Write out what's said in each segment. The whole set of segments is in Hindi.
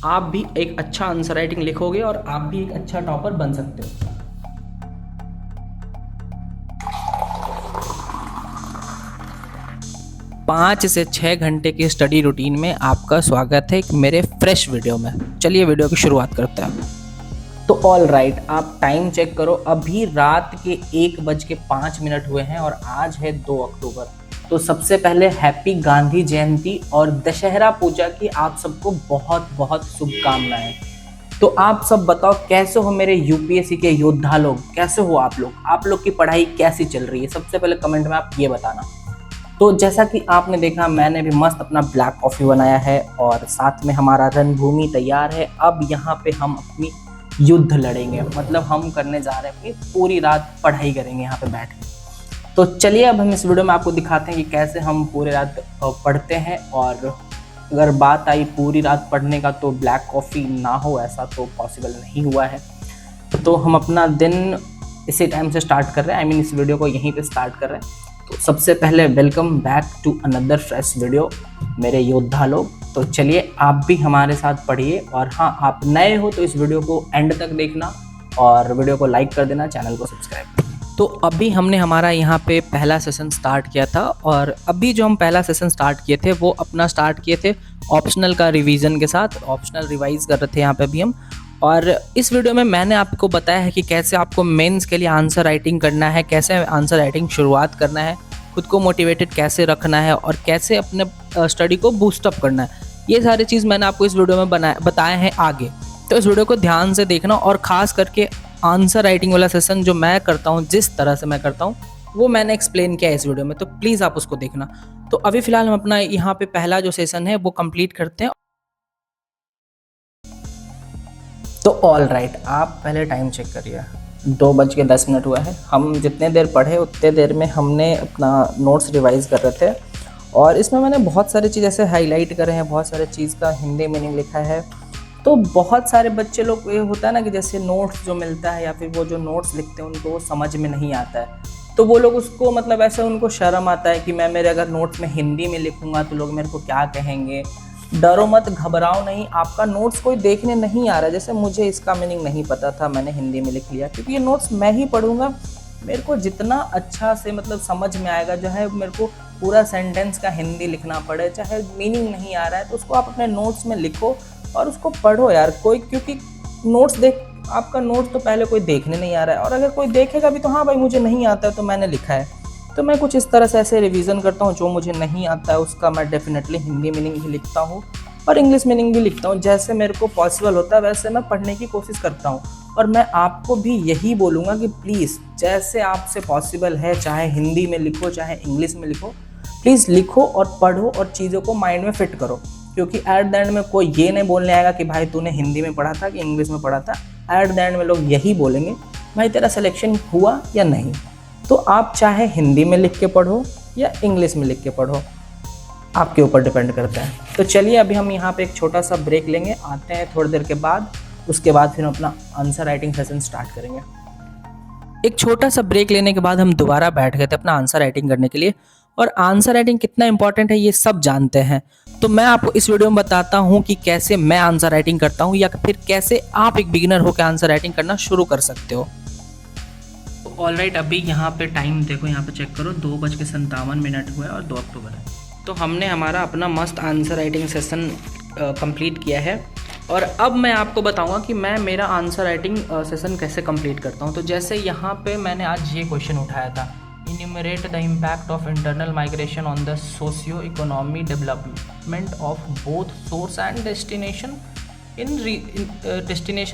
आप भी एक अच्छा आंसर राइटिंग लिखोगे और आप भी एक अच्छा टॉपर बन सकते हो। 5 से 6 घंटे की स्टडी रूटीन में आपका स्वागत है एक मेरे फ्रेश वीडियो में। चलिए वीडियो की शुरुआत करते हैं। तो ऑल राइट, आप टाइम चेक करो। अभी रात के 1:05 हुए हैं और आज है 2 अक्टूबर। तो सबसे पहले हैप्पी गांधी जयंती और दशहरा पूजा की आप सबको बहुत बहुत शुभकामनाएं। तो आप सब बताओ, कैसे हो मेरे यूपीएससी के योद्धा लोग? कैसे हो आप लोग की पढ़ाई कैसी चल रही है? सबसे पहले कमेंट में आप ये बताना। तो जैसा कि आपने देखा, मैंने भी मस्त अपना ब्लैक कॉफ़ी बनाया है और साथ में हमारा रणभूमि तैयार है। अब यहाँ पे हम अपनी युद्ध लड़ेंगे, मतलब हम करने जा रहे हैं अपनी पूरी रात पढ़ाई करेंगे यहाँ पे बैठ के। तो चलिए अब हम इस वीडियो में आपको दिखाते हैं कि कैसे हम पूरी रात पढ़ते हैं। और अगर बात आई पूरी रात पढ़ने का, तो ब्लैक कॉफ़ी ना हो ऐसा तो पॉसिबल नहीं हुआ है। तो हम अपना दिन इसी टाइम से स्टार्ट कर रहे हैं, इस वीडियो को यहीं पे स्टार्ट कर रहे हैं। तो सबसे पहले welcome back to another fresh video मेरे योद्धा लोग। तो चलिए आप भी हमारे साथ पढ़िए, और हाँ, आप नए हो तो इस वीडियो को एंड तक देखना और वीडियो को लाइक कर देना, चैनल को सब्सक्राइब कर देना। तो अभी हमने हमारा यहाँ पे पहला सेशन स्टार्ट किया था, और अभी जो हम पहला सेशन स्टार्ट किए थे वो अपना स्टार्ट किए थे ऑप्शनल का रिवीजन के साथ। ऑप्शनल रिवाइज कर रहे थे यहाँ पे भी हम। और इस वीडियो में मैंने आपको बताया है कि कैसे आपको मेंस के लिए आंसर राइटिंग करना है, कैसे आंसर राइटिंग शुरुआत करना है, खुद को मोटिवेटेड कैसे रखना है और कैसे अपने स्टडी को बूस्टअप करना है। ये सारी चीज़ मैंने आपको इस वीडियो में बताए हैं आगे। तो इस वीडियो को ध्यान से देखना, और ख़ास करके आंसर राइटिंग वाला सेशन जो मैं करता हूँ, जिस तरह से मैं करता हूँ, वो मैंने एक्सप्लेन किया है इस वीडियो में। तो प्लीज़ आप उसको देखना। तो अभी फ़िलहाल हम अपना यहाँ पे पहला जो सेशन है वो कंप्लीट करते हैं। तो ऑल राइट, आप पहले टाइम चेक करिए। 2:10 हुआ है। हम जितने देर पढ़े उतने देर में हमने अपना नोट्स रिवाइज़ कर रहे थे, और इसमें मैंने बहुत सारी चीज़ ऐसे हाईलाइट करे हैं, बहुत सारे चीज़ का हिंदी मीनिंग लिखा है। तो बहुत सारे बच्चे लोग, ये होता है ना कि जैसे नोट्स जो मिलता है या फिर वो जो नोट्स लिखते हैं उनको वो समझ में नहीं आता है, तो वो लोग उसको मतलब ऐसे उनको शर्म आता है कि मैं मेरे अगर नोट्स में हिंदी में लिखूँगा तो लोग मेरे को क्या कहेंगे। डरो मत, घबराओ नहीं, आपका नोट्स कोई देखने नहीं आ रहा है। जैसे मुझे इसका मीनिंग नहीं पता था, मैंने हिंदी में लिख लिया, क्योंकि ये नोट्स मैं ही पढ़ूंगा। मेरे को जितना अच्छा से मतलब समझ में आएगा, जो है मेरे को पूरा सेंटेंस का हिंदी लिखना पड़े, चाहे मीनिंग नहीं आ रहा है तो उसको आप अपने नोट्स में लिखो और उसको पढ़ो यार। क्योंकि नोट्स आपका नोट्स तो पहले कोई देखने नहीं आ रहा है, और अगर कोई देखेगा भी तो हाँ भाई मुझे नहीं आता है तो मैंने लिखा है। तो मैं कुछ इस तरह से ऐसे रिवीजन करता हूँ, जो मुझे नहीं आता है उसका मैं डेफिनेटली हिंदी मीनिंग भी लिखता हूँ और इंग्लिश मीनिंग भी लिखता हूँ। जैसे मेरे को पॉसिबल होता है वैसे मैं पढ़ने की कोशिश करता हूँ। और मैं आपको भी यही बोलूँगा कि प्लीज़ जैसे आपसे पॉसिबल है, चाहे हिंदी में लिखो चाहे इंग्लिश में लिखो, प्लीज़ लिखो और पढ़ो और चीज़ों को माइंड में फिट करो। क्योंकि एट द एंड में कोई ये नहीं बोलने आएगा कि भाई तूने हिंदी में पढ़ा था कि इंग्लिश में पढ़ा था। एट द एंड में लोग यही बोलेंगे, भाई तेरा सिलेक्शन हुआ या नहीं। तो आप चाहे हिंदी में लिख के पढ़ो या इंग्लिश में लिख के पढ़ो, आपके ऊपर डिपेंड करता है। तो चलिए अभी हम यहाँ पे एक छोटा सा ब्रेक लेंगे, आते हैं थोड़ी देर के बाद। उसके बाद फिर हम अपना आंसर राइटिंग सेशन स्टार्ट करेंगे। एक छोटा सा ब्रेक लेने के बाद हम दोबारा बैठ गए थे अपना आंसर राइटिंग करने के लिए। और आंसर राइटिंग कितना इंपॉर्टेंट है ये सब जानते हैं। तो मैं आपको इस वीडियो में बताता हूँ कि कैसे मैं आंसर राइटिंग करता हूँ, या फिर कैसे आप एक बिगिनर होकर आंसर राइटिंग करना शुरू कर सकते हो। ऑल राइट, अभी यहाँ पे टाइम देखो, यहाँ पे चेक करो, 2:57 हुआ है और 2 अक्टूबर है। तो हमने हमारा अपना मस्त आंसर राइटिंग सेशन कंप्लीट किया है। और अब मैं आपको बताऊंगा कि मैं मेरा आंसर राइटिंग सेशन कैसे कंप्लीट करता हूँ। तो जैसे यहाँ पे मैंने आज ये क्वेश्चन उठाया था, enumerate the impact of internal migration on the socio economy development of both source and destination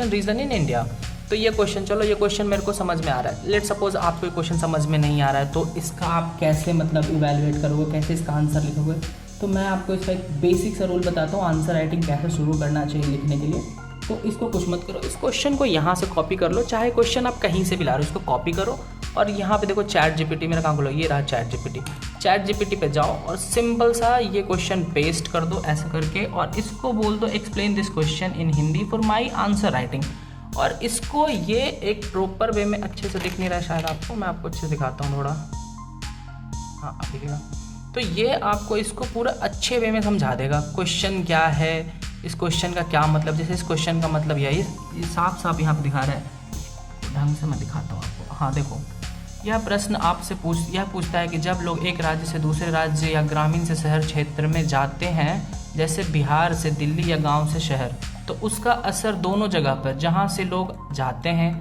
region in India. तो ये क्वेश्चन, चलो ये क्वेश्चन मेरे को समझ में आ रहा है। लेट सपोज आपको ये क्वेश्चन समझ में नहीं आ रहा है, तो इसका आप कैसे मतलब इवैल्यूएट करोगे, कैसे इसका आंसर लिखोगे। तो मैं आपको इसका एक बेसिक सा रूल बताता हूँ आंसर राइटिंग कैसे शुरू करना चाहिए लिखने के लिए। तो इसको कुछ मत करो, इस क्वेश्चन को यहाँ से कॉपी कर लो, चाहे क्वेश्चन आप कहीं से भी ला रहे हो, इसको कॉपी करो और यहाँ पे देखो चैट जीपीटी, मेरा कहाँ खोलो, ये रहा चैट जीपीटी पे जाओ और सिंपल सा ये क्वेश्चन पेस्ट कर दो ऐसे करके, और इसको बोल दो explain this question in Hindi for my answer writing. और इसको ये एक प्रॉपर वे में, अच्छे से दिख नहीं रहा है शायद आपको, मैं आपको अच्छे से दिखाता हूँ थोड़ा, हाँ दिखेगा। तो ये आपको इसको पूरा अच्छे वे में समझा देगा, क्वेश्चन क्या है, इस क्वेश्चन का क्या मतलब, जैसे इस क्वेश्चन का मतलब यही, ये साफ साफ यहाँ पे दिखा रहा है, ढंग से मैं दिखाता हूँ आपको। हाँ देखो, यह प्रश्न आपसे पूछता है कि जब लोग एक राज्य से दूसरे राज्य या ग्रामीण से शहर क्षेत्र में जाते हैं, जैसे बिहार से दिल्ली या गांव से शहर, तो उसका असर दोनों जगह पर, जहां से लोग जाते हैं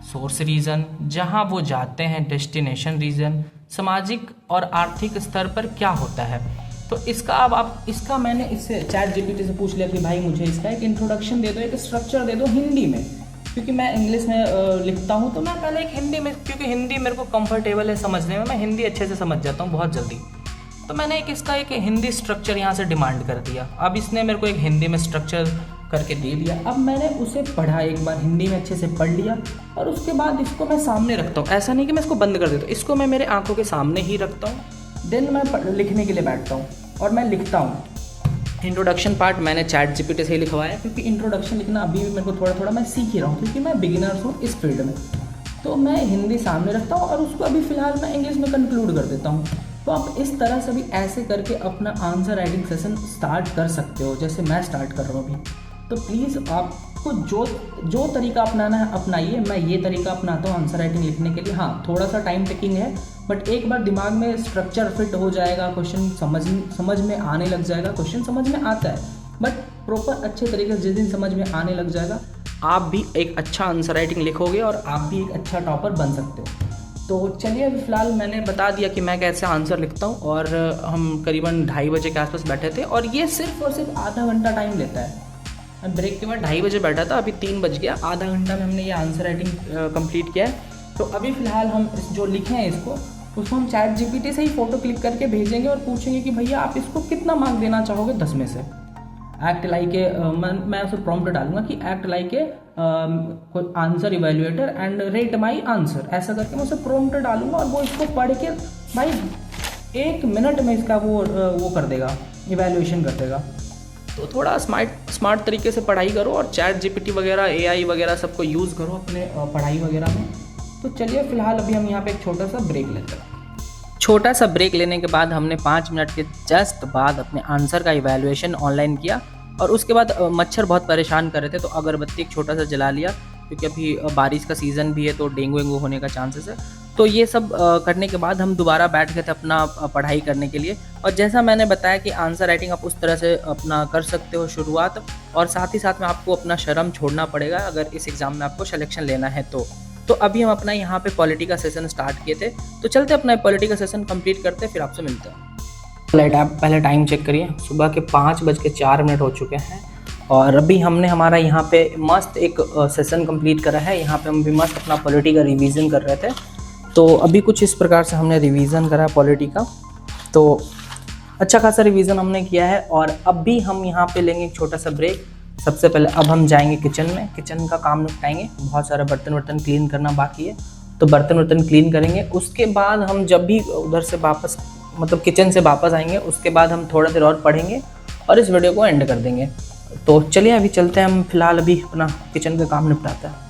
सोर्स रीजन, जहां वो जाते हैं डेस्टिनेशन रीजन, सामाजिक और आर्थिक स्तर पर क्या होता है। तो इसका अब आप इसका मैंने इससे चैट जीपीटी से पूछ लिया कि भाई मुझे इसका एक इंट्रोडक्शन दे दो, एक स्ट्रक्चर दे दो हिंदी में, क्योंकि मैं इंग्लिश में लिखता हूँ, तो मैं पहले एक हिंदी में, क्योंकि हिंदी मेरे को कंफर्टेबल है समझने में, मैं हिंदी अच्छे से समझ जाता हूँ बहुत जल्दी। तो मैंने इसका एक हिंदी स्ट्रक्चर यहाँ से डिमांड कर दिया। अब इसने मेरे को एक हिंदी में स्ट्रक्चर करके दे दिया। अब मैंने उसे पढ़ा, एक बार हिंदी में अच्छे से पढ़ लिया, और उसके बाद इसको मैं सामने रखता हूँ। ऐसा नहीं कि मैं इसको बंद कर देता हूँ, इसको मैं मेरे आंखों के सामने ही रखता हूँ। देन मैं लिखने के लिए बैठता हूँ और मैं लिखता हूँ। इंट्रोडक्शन पार्ट मैंने चैट जीपीटी से ही लिखवाया, क्योंकि इंट्रोडक्शन लिखना अभी भी मेरे को थोड़ा थोड़ा मैं सीख ही रहा हूँ, क्योंकि मैं बिगिनर्स हूँ इस फील्ड में। तो मैं हिंदी सामने रखता हूँ और उसको अभी फ़िलहाल मैं इंग्लिश में कंक्लूड कर देता हूँ। तो आप इस तरह से भी ऐसे करके अपना आंसर राइटिंग सेशन स्टार्ट कर सकते हो, जैसे मैं स्टार्ट कर रहा हूँ अभी। तो प्लीज़ आपको जो तरीका अपनाना है अपनाइए। मैं ये तरीका अपनाता हूँ आंसर राइटिंग लिखने के लिए। हाँ, थोड़ा सा टाइम टेकिंग है, बट एक बार दिमाग में स्ट्रक्चर फिट हो जाएगा, क्वेश्चन समझ में आने लग जाएगा। क्वेश्चन समझ में आता है, बट प्रॉपर अच्छे तरीके से जिस दिन समझ में आने लग जाएगा, आप भी एक अच्छा आंसर राइटिंग लिखोगे और आप भी एक अच्छा टॉपर बन सकते हो। तो चलिए, अभी फ़िलहाल मैंने बता दिया कि मैं कैसे आंसर लिखता हूँ, और हम करीबन 2:30 बजे के आसपास बैठे थे, और ये सिर्फ और सिर्फ आधा घंटा टाइम लेता है। मैं ब्रेक के बाद 2:30 बजे बैठा था, अभी 3 बज गया, आधा घंटा में हमने ये आंसर राइटिंग कंप्लीट किया है। तो अभी फ़िलहाल हम जो लिखे हैं उसको हम चैट जीपीटी से ही फ़ोटो क्लिक करके भेजेंगे और पूछेंगे कि भैया आप इसको कितना मार्क देना चाहोगे 10 में से। एक्ट लाइक ए, मैं उसे प्रॉम्प्ट डालूंगा कि act like A answer evaluator and rate my answer, ऐसा करके मैं उसे प्रॉम्प्ट डालूंगा, और वो इसको पढ़ के भाई 1 मिनट में इसका वो कर देगा, इवेल्युएशन कर देगा। तो थोड़ा स्मार्ट तरीके से पढ़ाई करो, और चैट जीपीटी वगैरह, एआई वगैरह सबको यूज़ करो अपने पढ़ाई वगैरह में। तो चलिए, फ़िलहाल अभी हम यहाँ पे एक छोटा सा ब्रेक लेते हैं। छोटा सा ब्रेक लेने के बाद हमने 5 मिनट के जस्ट बाद अपने आंसर का इवैल्यूएशन ऑनलाइन किया, और उसके बाद मच्छर बहुत परेशान कर रहे थे, तो अगरबत्ती एक छोटा सा जला लिया, क्योंकि अभी बारिश का सीज़न भी है, तो डेंगू होने का चांसेस है। तो ये सब करने के बाद हम दोबारा बैठ गए थे अपना पढ़ाई करने के लिए। और जैसा मैंने बताया कि आंसर राइटिंग आप उस तरह से अपना कर सकते हो शुरुआत, और साथ ही साथ में आपको अपना शर्म छोड़ना पड़ेगा अगर इस एग्ज़ाम में आपको सिलेक्शन लेना है तो अभी हम अपना यहाँ पे पॉलिटी का सेशन स्टार्ट किए थे, तो चलते अपना पॉलिटी का सेशन कंप्लीट करते, फिर आपसे मिलते हैं। लाइट, आप पहले टाइम चेक करिए, सुबह के 5:04 हो चुके हैं, और अभी हमने हमारा यहाँ पे मस्त एक सेशन कंप्लीट करा है। यहाँ पे हम भी मस्त अपना पॉलिटी का रिवीजन कर रहे थे। तो अभी कुछ इस प्रकार से हमने रिवीजन करा है पॉलिटी का, तो अच्छा खासा रिवीजन हमने किया है। और अभी हम यहाँ पे लेंगे एक छोटा सा ब्रेक। सबसे पहले अब हम जाएंगे किचन में, किचन का काम निपटाएंगे, बहुत सारा बर्तन क्लीन करना बाकी है, तो बर्तन क्लीन करेंगे। उसके बाद हम जब भी उधर से वापस, मतलब किचन से वापस आएंगे, उसके बाद हम थोड़ा देर और पढ़ेंगे और इस वीडियो को एंड कर देंगे। तो चलिए, अभी चलते हैं हम, फिलहाल अभी अपना किचन का काम निपटाते हैं।